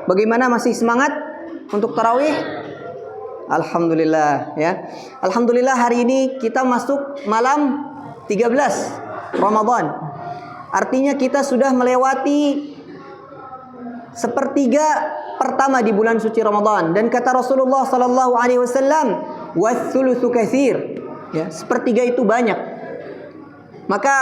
Bagaimana, masih semangat untuk tarawih? Alhamdulillah ya. Alhamdulillah hari ini kita masuk malam 13 Ramadan. Artinya kita sudah melewati sepertiga pertama di bulan suci Ramadan. Dan kata Rasulullah sallallahu alaihi wasallam, "Watsulusu katsir." Ya, sepertiga itu banyak. Maka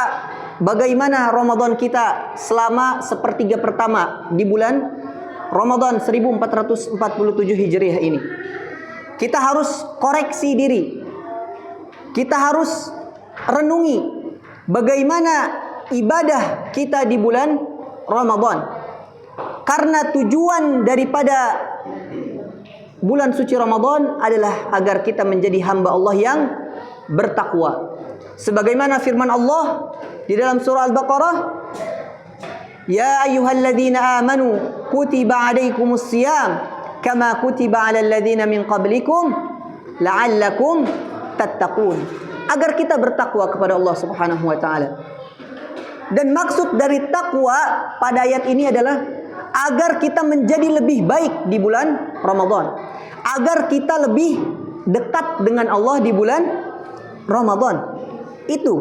bagaimana Ramadan kita selama sepertiga pertama di bulan Ramadan 1447 Hijriah ini? Kita harus koreksi diri. Kita harus renungi bagaimana ibadah kita di bulan Ramadan. Karena tujuan daripada bulan suci Ramadan adalah agar kita menjadi hamba Allah yang bertakwa. Sebagaimana firman Allah di dalam surah Al-Baqarah, "Ya ayyuhalladzina amanu kutiba alaikumus shiyam kama kutiba 'alal ladzina min qablikum la'allakum tattaqun." Agar kita bertakwa kepada Allah Subhanahu wa taala. Dan maksud dari takwa pada ayat ini adalah agar kita menjadi lebih baik di bulan Ramadan. Agar kita lebih dekat dengan Allah di bulan Ramadan. Itu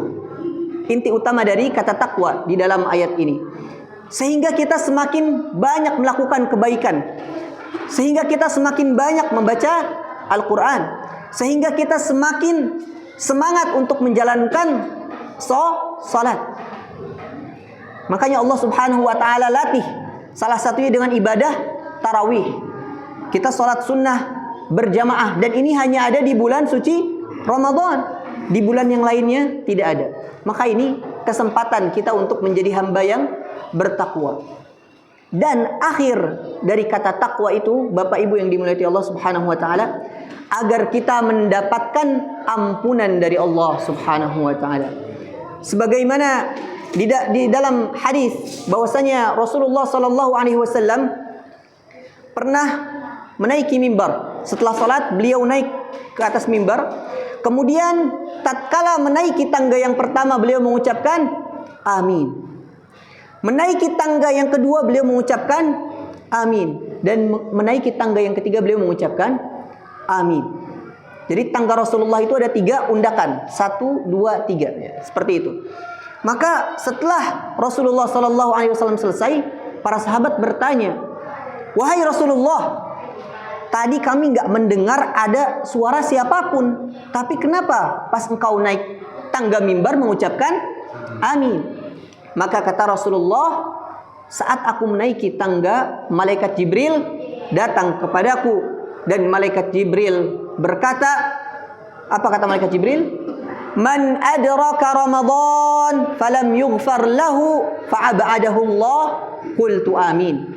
inti utama dari kata takwa di dalam ayat ini. Sehingga kita semakin banyak melakukan kebaikan. Sehingga kita semakin banyak membaca Al-Quran. Sehingga kita semakin semangat untuk menjalankan salat. Makanya Allah Subhanahu wa taala latih salah satunya dengan ibadah tarawih. Kita salat sunnah berjamaah, dan ini hanya ada di bulan suci Ramadan. Di bulan yang lainnya tidak ada. Maka ini kesempatan kita untuk menjadi hamba yang bertakwa. Dan akhir dari kata takwa itu, Bapak Ibu yang dimuliakan Allah Subhanahu wa taala, agar kita mendapatkan ampunan dari Allah Subhanahu wa taala. Sebagaimana di dalam hadis bahwasanya Rasulullah sallallahu alaihi wasallam pernah menaiki mimbar. Setelah salat beliau naik ke atas mimbar. Kemudian tatkala menaiki tangga yang pertama beliau mengucapkan amin. Menaiki tangga yang kedua beliau mengucapkan amin. Dan menaiki tangga yang ketiga beliau mengucapkan amin. Jadi tangga Rasulullah itu ada 3 undakan. 1, 2, 3 ya, seperti itu. Maka setelah Rasulullah SAW selesai, para sahabat bertanya, "Wahai Rasulullah, tadi kami nggak mendengar ada suara siapapun. Tapi kenapa pas engkau naik tangga mimbar mengucapkan amin?" Maka kata Rasulullah, "Saat aku menaiki tangga, malaikat Jibril datang kepadaku. Dan malaikat Jibril berkata," apa kata malaikat Jibril? "Man adraka Ramadan falam yughfar lahu fa'abadahu Allah." Qultu amin.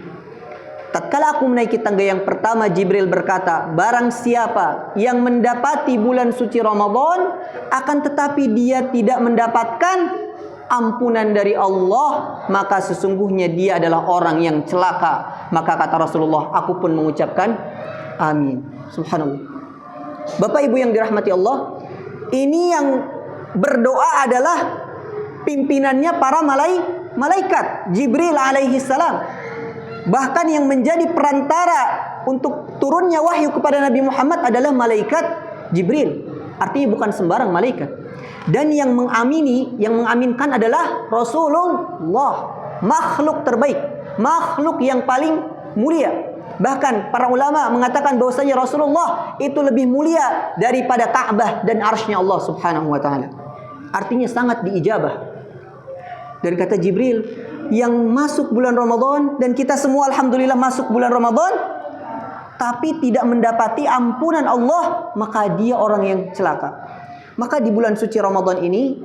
Tatkala aku menaiki tangga yang pertama, Jibril berkata, barang siapa yang mendapati bulan suci Ramadan akan tetapi dia tidak mendapatkan ampunan dari Allah, maka sesungguhnya dia adalah orang yang celaka. Maka kata Rasulullah, aku pun mengucapkan amin. Subhanallah. Bapak Ibu yang dirahmati Allah, ini yang berdoa adalah pimpinannya para malaikat, Jibril alaihi salam. Bahkan yang menjadi perantara untuk turunnya wahyu kepada Nabi Muhammad adalah malaikat Jibril. Artinya bukan sembarang malaikat. Dan yang mengamini, yang mengaminkan adalah Rasulullah, makhluk terbaik, makhluk yang paling mulia. Bahkan para ulama mengatakan bahwasanya Rasulullah itu lebih mulia daripada Ka'bah dan arsy-Nya Allah Subhanahu wa taala. Artinya sangat diijabah. Dan kata Jibril, yang masuk bulan Ramadan, dan kita semua alhamdulillah masuk bulan Ramadan, tapi tidak mendapati ampunan Allah, maka dia orang yang celaka. Maka di bulan suci Ramadan ini,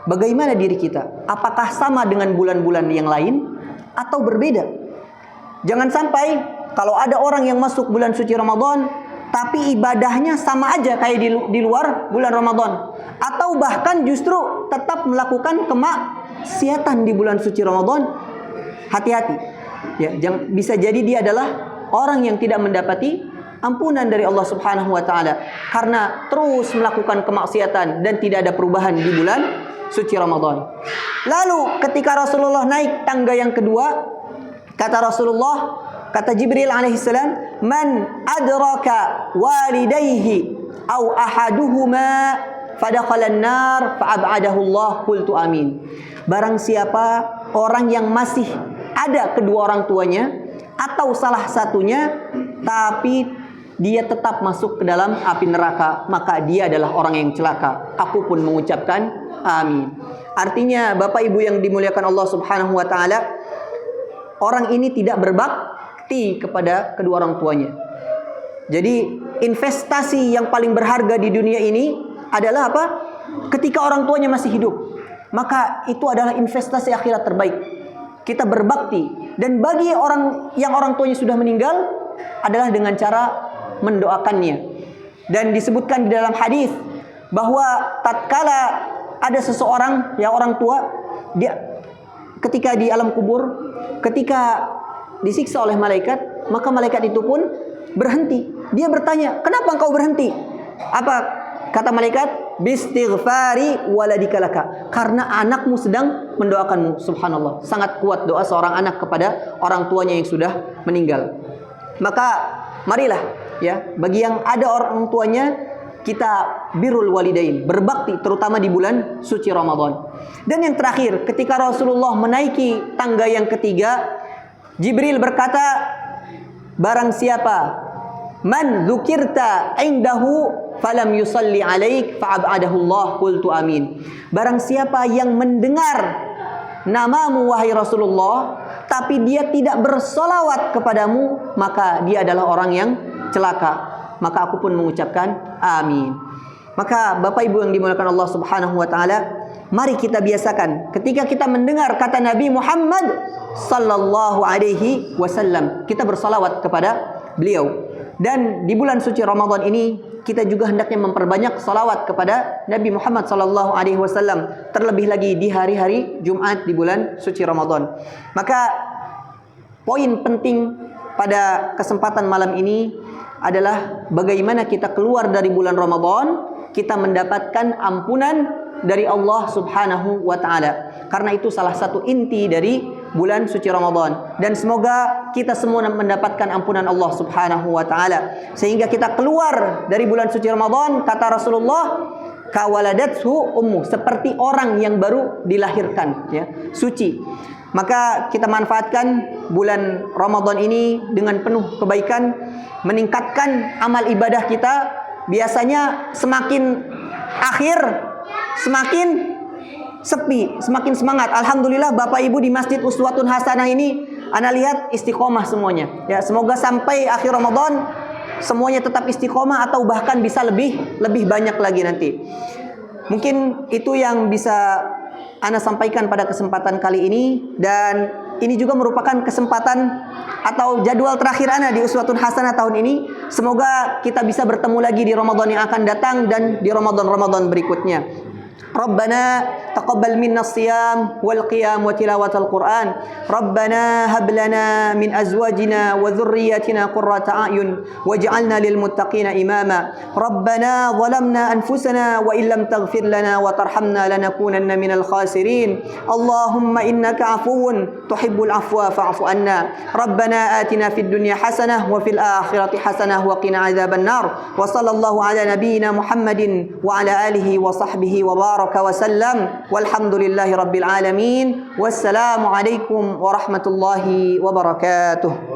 bagaimana diri kita? Apakah sama dengan bulan-bulan yang lain atau berbeda? Jangan sampai kalau ada orang yang masuk bulan suci Ramadan tapi ibadahnya sama aja kayak di luar bulan Ramadan, atau bahkan justru tetap melakukan kemaksiatan di bulan suci Ramadan. Hati-hati ya, bisa jadi dia adalah orang yang tidak mendapati ampunan dari Allah Subhanahu wa taala karena terus melakukan kemaksiatan dan tidak ada perubahan di bulan suci Ramadan. Lalu ketika Rasulullah naik tangga yang kedua, kata Rasulullah, Kata Jibril alaihissalam, "Man adraka walidayhi aw ahaduhuma fadakhala an-nar fa'ab'adahu Allah." Qultu amin. Barang siapa orang yang masih ada kedua orang tuanya atau salah satunya tapi dia tetap masuk ke dalam api neraka, maka dia adalah orang yang celaka. Aku pun mengucapkan amin. Artinya Bapak Ibu yang dimuliakan Allah Subhanahu wa taala, orang ini tidak berbakti kepada kedua orang tuanya. Jadi investasi yang paling berharga di dunia ini adalah apa? Ketika orang tuanya masih hidup, maka itu adalah investasi akhirat terbaik. Kita berbakti, dan bagi orang yang orang tuanya sudah meninggal adalah dengan cara mendoakannya. Dan disebutkan di dalam hadis bahwa tatkala ada seseorang yang orang tua, dia ketika di alam kubur, ketika disiksa oleh malaikat, maka malaikat itu pun berhenti. Dia bertanya, "Kenapa engkau berhenti?" Apa kata malaikat? "Bistighfari waladika laka." Karena anakmu sedang mendoakanmu. Subhanallah. Sangat kuat doa seorang anak kepada orang tuanya yang sudah meninggal. Maka marilah ya, bagi yang ada orang tuanya, kita birrul walidain, berbakti terutama di bulan suci Ramadan. Dan yang terakhir, ketika Rasulullah menaiki tangga yang ketiga, Jibril berkata, "Barang siapa man dzukirta indahu falam yusalli alaik fa'ab'adahu Allah." Qultu amin. Barang siapa yang mendengar namamu wahai Rasulullah tapi dia tidak bersolawat kepadamu, maka dia adalah orang yang celaka. Maka aku pun mengucapkan amin. Maka Bapak Ibu yang dimuliakan Allah Subhanahu wa taala, mari kita biasakan ketika kita mendengar kata Nabi Muhammad sallallahu alaihi wasallam, kita bersalawat kepada beliau. Dan di bulan suci Ramadan ini kita juga hendaknya memperbanyak salawat kepada Nabi Muhammad sallallahu alaihi wasallam, terlebih lagi di hari-hari Jumat di bulan suci Ramadan. Maka poin penting pada kesempatan malam ini adalah bagaimana kita keluar dari bulan Ramadan, kita mendapatkan ampunan dari Allah Subhanahu wa taala. Karena itu salah satu inti dari bulan suci Ramadan, dan semoga kita semua mendapatkan ampunan Allah Subhanahu wa taala sehingga kita keluar dari bulan suci Ramadan, kata Rasulullah, kawaladathu ummu, seperti orang yang baru dilahirkan, ya, suci. Maka kita manfaatkan bulan Ramadan ini dengan penuh kebaikan, meningkatkan amal ibadah kita. Biasanya semakin akhir semakin sepi, semakin semangat. Alhamdulillah Bapak Ibu di Masjid Uswatun Hasanah ini ana lihat istiqomah semuanya. Ya, semoga sampai akhir Ramadan semuanya tetap istiqomah atau bahkan bisa lebih banyak lagi nanti. Mungkin itu yang bisa ana sampaikan pada kesempatan kali ini, dan ini juga merupakan kesempatan atau jadwal terakhir ana di Uswatun Hasanah tahun ini. Semoga kita bisa bertemu lagi di Ramadan yang akan datang dan di Ramadan berikutnya. Rabbana taqabbal minna as-siyam wal qiyam wa tilawatal Qur'an. Rabbana hab lana min azwajina wa dhurriyyatina qurrata a'yun waj'alna lil muttaqina imama. Rabbana zalamna anfusana wa illam taghfir lana wa tarhamna lanakunanna minal khasirin. Allahumma innaka 'afuwun tuhibbul 'afwa fa'fu anna. Rabbana atina fid dunya hasanah wa fil akhirati hasanah wa qina 'adzaban nar. Wa sallallahu ala nabiyyina Muhammadin wa ala alihi wa sahbihi wa wasallam walhamdulillahi rabbil alamin. Wassalamu alaikum warahmatullahi wabarakatuh.